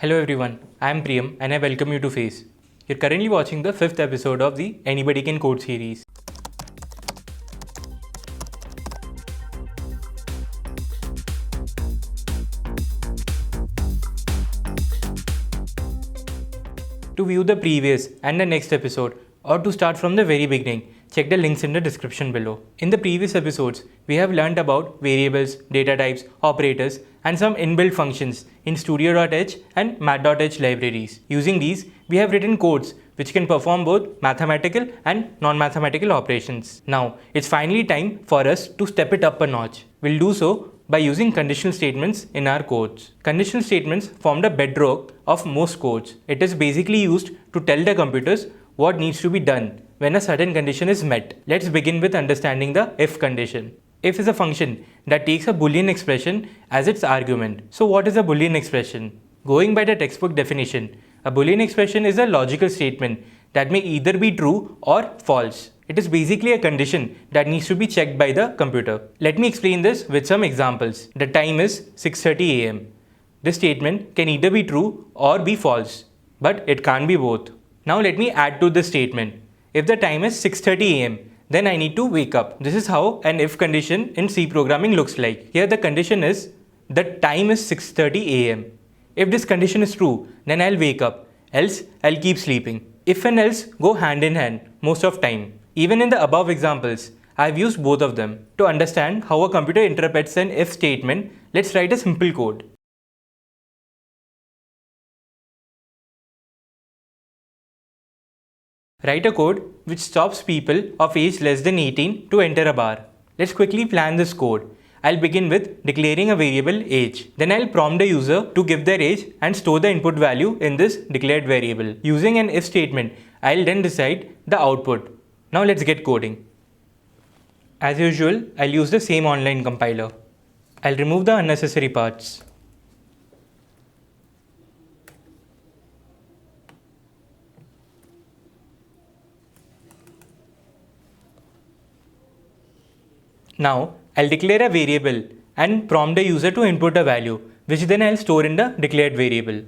Hello everyone, I am Priyam and I welcome you to FACE. You're currently watching the 5th episode of the Anybody Can Code series. To view the previous and the next episode, or to start from the very beginning, check the links in the description below. In the previous episodes, we have learned about variables, data types, operators, and some inbuilt functions in Studio.h and Math.h libraries. Using these, we have written codes which can perform both mathematical and non-mathematical operations. Now, it's finally time for us to step it up a notch. We'll do so by using conditional statements in our codes. Conditional statements form the bedrock of most codes. It is basically used to tell the computers what needs to be done when a certain condition is met. Let's begin with understanding the if condition. If is a function that takes a Boolean expression as its argument. So what is a Boolean expression? Going by the textbook definition, a Boolean expression is a logical statement that may either be true or false. It is basically a condition that needs to be checked by the computer. Let me explain this with some examples. The time is 6:30 am. This statement can either be true or be false, but it can't be both. Now let me add to this statement. If the time is 6:30 am, then I need to wake up. This is how an if condition in C programming looks like. Here the condition is the time is 6:30 am. If this condition is true, then I'll wake up, else I'll keep sleeping. If and else go hand in hand most of time. Even in the above examples, I've used both of them. To understand how a computer interprets an if statement, let's write a simple code. Write a code which stops people of age less than 18 to enter a bar. Let's quickly plan this code. I'll begin with declaring a variable age. Then I'll prompt the user to give their age and store the input value in this declared variable. Using an if statement, I'll then decide the output. Now let's get coding. As usual, I'll use the same online compiler. I'll remove the unnecessary parts. Now, I'll declare a variable and prompt the user to input a value, which then I'll store in the declared variable.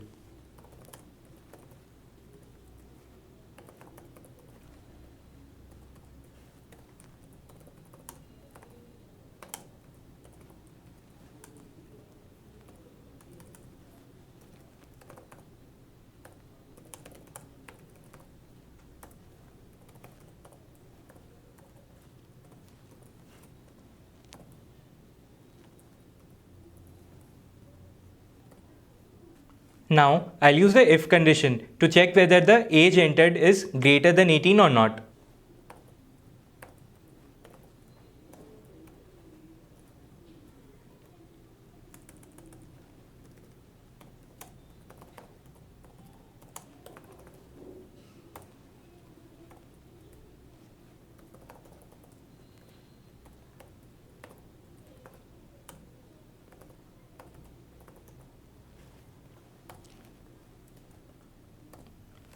Now, I'll use the if condition to check whether the age entered is greater than 18 or not.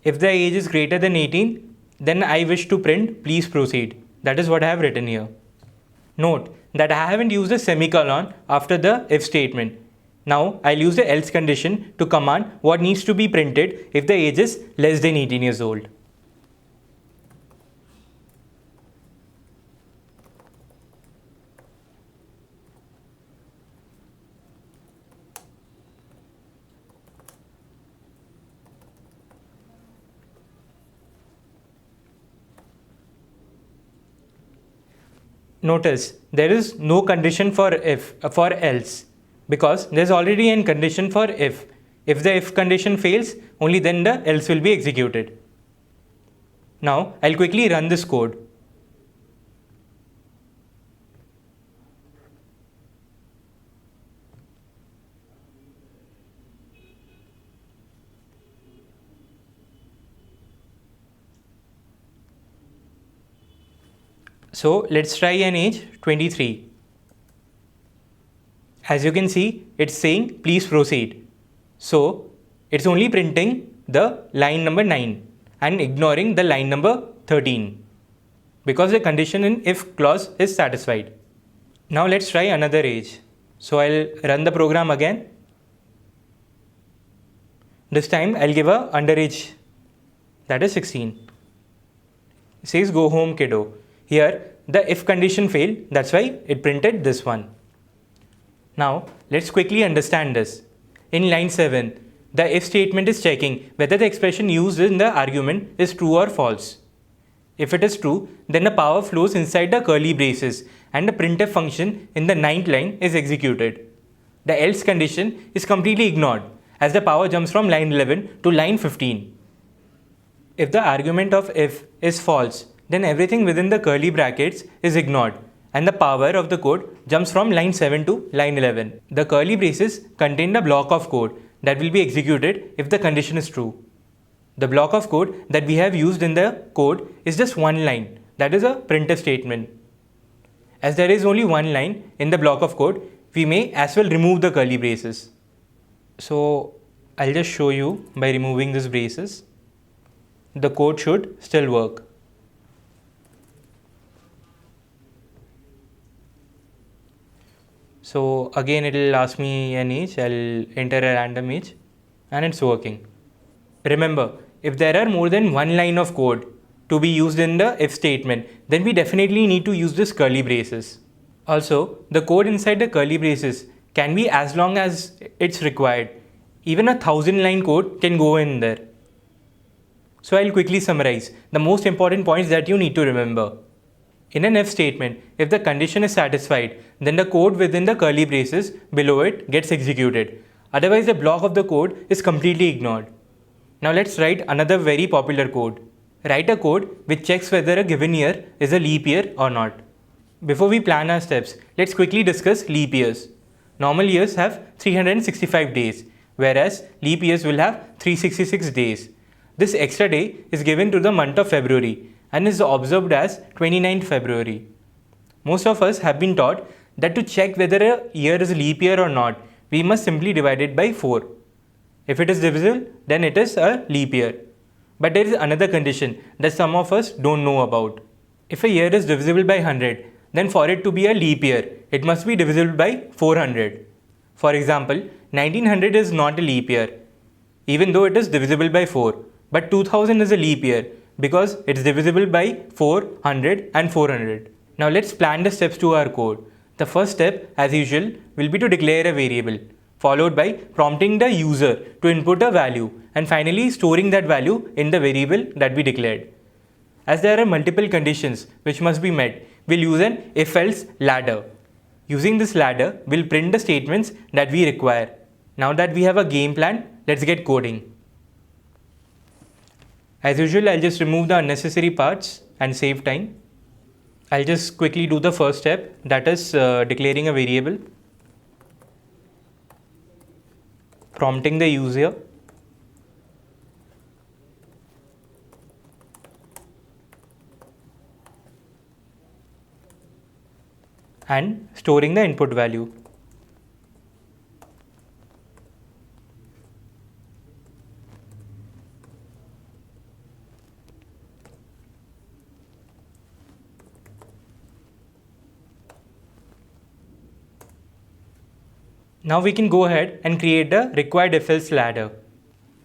If the age is greater than 18, then I wish to print please proceed. That is what I have written here. Note that I haven't used a semicolon after the if statement. Now I'll use the else condition to command what needs to be printed if the age is less than 18 years old. Notice there is no condition for else because there's already a condition for if. If the if condition fails, only then the else will be executed. Now I'll quickly run this code. So let's try an age 23. As you can see, it's saying please proceed. So it's only printing the line number 9 and ignoring the line number 13 because the condition in if clause is satisfied. Now let's try another age. So I'll run the program again. This time I'll give a underage, that is 16. It says go home kiddo. Here the if condition failed, that's why it printed this one. Now let's quickly understand this. In line 7, the if statement is checking whether the expression used in the argument is true or false. If it is true, then the power flows inside the curly braces and the printf function in the 9th line is executed. The else condition is completely ignored as the power jumps from line 11 to line 15. If the argument of if is false, then everything within the curly brackets is ignored and the power of the code jumps from line 7 to line 11. The curly braces contain the block of code that will be executed if the condition is true. The block of code that we have used in the code is just one line, that is a printf statement. As there is only one line in the block of code, we may as well remove the curly braces. So I'll just show you by removing these braces. The code should still work. So again it will ask me an age, I'll enter a random age and it's working. Remember, if there are more than one line of code to be used in the if statement, then we definitely need to use this curly braces. Also, the code inside the curly braces can be as long as it's required. Even a 1000-line code can go in there. So I'll quickly summarize the most important points that you need to remember. In an if statement, if the condition is satisfied, then the code within the curly braces below it gets executed. Otherwise, the block of the code is completely ignored. Now let's write another very popular code. Write a code which checks whether a given year is a leap year or not. Before we plan our steps, let's quickly discuss leap years. Normal years have 365 days, whereas leap years will have 366 days. This extra day is given to the month of February and is observed as 29th February. Most of us have been taught that to check whether a year is a leap year or not, we must simply divide it by 4. If it is divisible, then it is a leap year. But there is another condition that some of us don't know about. If a year is divisible by 100, then for it to be a leap year, it must be divisible by 400. For example, 1900 is not a leap year, even though it is divisible by 4. But 2000 is a leap year because it's divisible by 400 and 400. Now let's plan the steps to our code. The first step, as usual, will be to declare a variable, followed by prompting the user to input a value and finally storing that value in the variable that we declared. As there are multiple conditions which must be met, we'll use an if-else ladder. Using this ladder, we'll print the statements that we require. Now that we have a game plan, let's get coding. As usual, I'll just remove the unnecessary parts and save time. I'll just quickly do the first step, that is declaring a variable, prompting the user, and storing the input value. Now we can go ahead and create the required if-else ladder.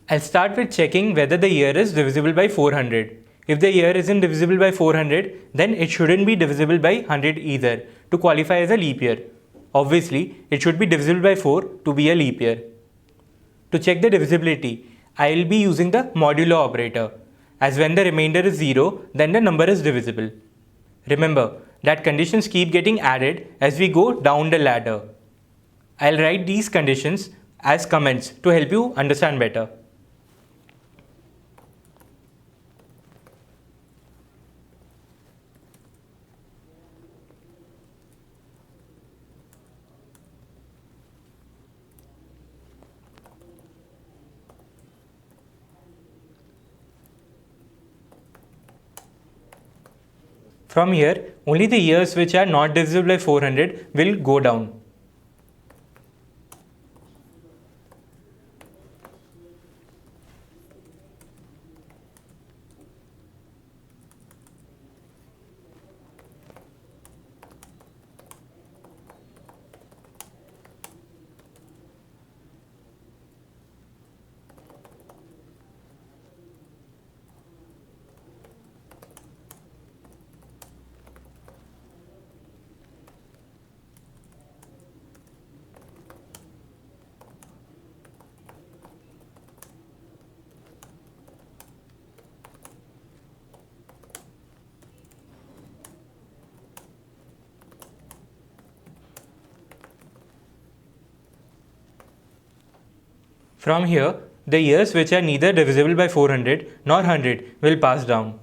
I'll start with checking whether the year is divisible by 400. If the year isn't divisible by 400, then it shouldn't be divisible by 100 either to qualify as a leap year. Obviously, it should be divisible by 4 to be a leap year. To check the divisibility, I will be using the modulo operator, as when the remainder is 0, then the number is divisible. Remember that conditions keep getting added as we go down the ladder. I'll write these conditions as comments to help you understand better. From here, only the years which are not divisible by 400 will go down. From here, the years which are neither divisible by 400 nor 100 will pass down.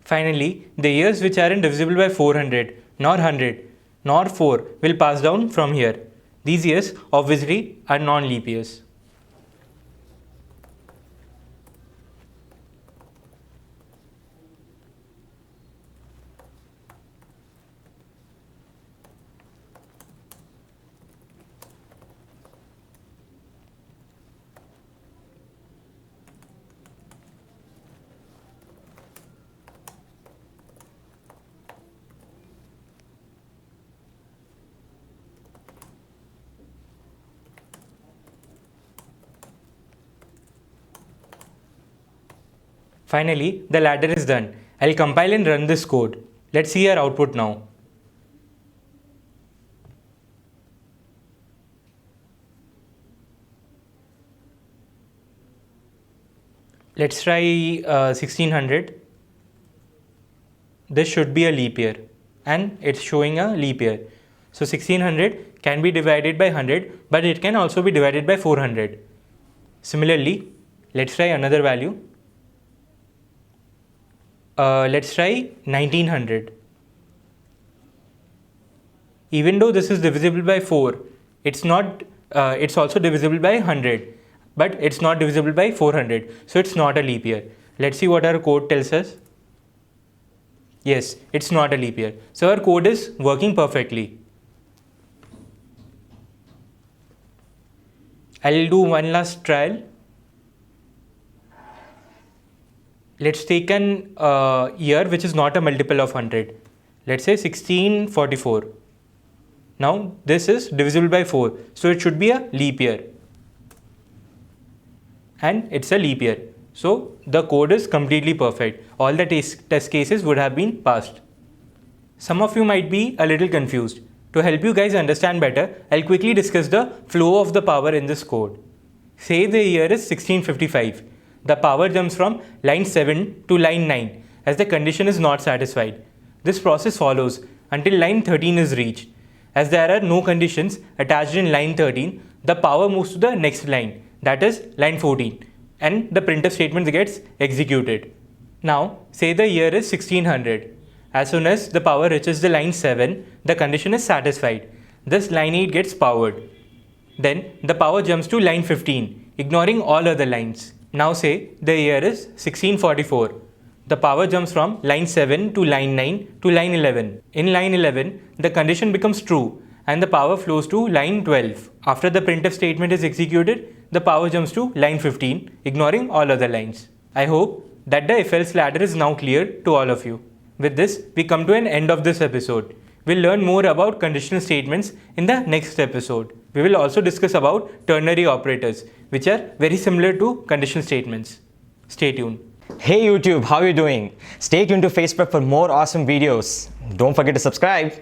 Finally, the years which aren't divisible by 400, nor 100, nor 4 will pass down from here. These years obviously are non-leap years. Finally, the ladder is done. I'll compile and run this code. Let's see our output now. Let's try 1600. This should be a leap year and it's showing a leap year. So 1600 can be divided by 100, but it can also be divided by 400. Similarly, let's try another value. Let's try 1900. Even though this is divisible by 4, it's also divisible by 100, but it's not divisible by 400, so it's not a leap year. Let's see what our code tells us. Yes, it's not a leap year. So our code is working perfectly. I'll do one last trial. Let's take an year which is not a multiple of 100. Let's say 1644. Now this is divisible by 4, so it should be a leap year. And it's a leap year. So the code is completely perfect. All the test cases would have been passed. Some of you might be a little confused. To help you guys understand better, I'll quickly discuss the flow of the power in this code. Say the year is 1655. The power jumps from line 7 to line 9 as the condition is not satisfied. This process follows until line 13 is reached. As there are no conditions attached in line 13, the power moves to the next line, that is line 14, and the printf statement gets executed. Now, say the year is 1600. As soon as the power reaches the line 7, the condition is satisfied. Thus line 8 gets powered. Then the power jumps to line 15, ignoring all other lines. Now say the year is 1644. The power jumps from line 7 to line 9 to line 11. In line 11, the condition becomes true and the power flows to line 12. After the printf statement is executed, the power jumps to line 15, ignoring all other lines. I hope that the if-else ladder is now clear to all of you. With this, we come to an end of this episode. We'll learn more about conditional statements in the next episode. We will also discuss about ternary operators, which are very similar to conditional statements. Stay tuned. Hey YouTube, how are you doing? Stay tuned to Facebook for more awesome videos. Don't forget to subscribe.